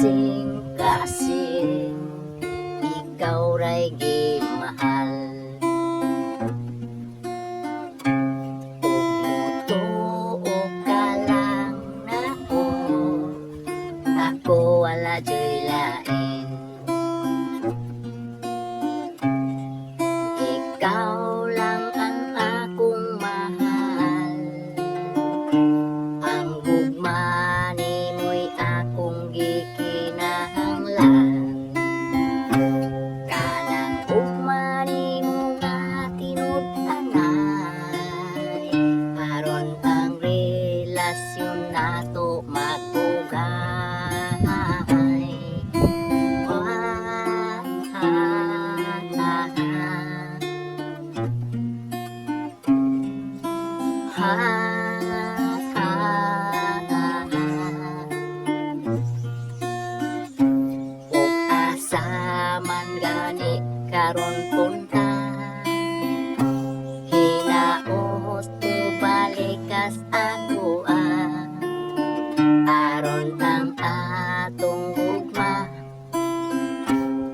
kasing-kasing ikaw ray gimahal. Umutuo ka lang nako, ako wala joy lain. Ikaw lang ang akong mahal, ang gugma nimo'y akong gikinahanglan. Kanang gugma nimo nga tinud-anay, aron ang relasyon nato magugay. Ug asa man gani karon punta, hinaot mo balikas ako aron ang atong gugma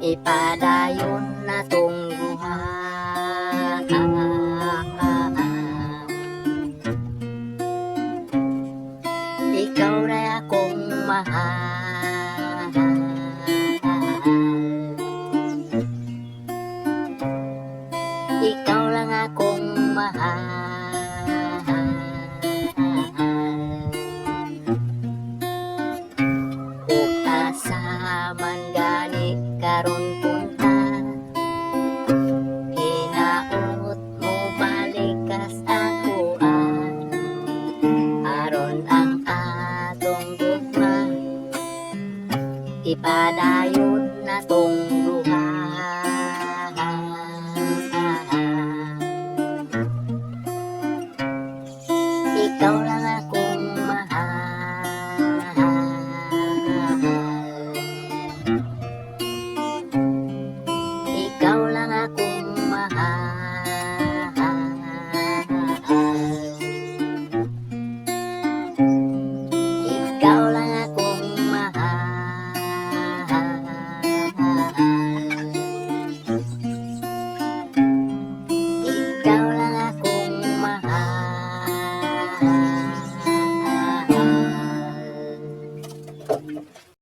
ipadayon natong buhay. Ikaw ray akong mahal, ikaw lang akong mahal. Ug asa man gani karon punta, hinaot mo balikas ako aron ang atong gugma ipadayon natong buhay. Ikaw lang akong mahal, ikaw lang akong mahal. Ikaw lang akong mahal, ikaw lang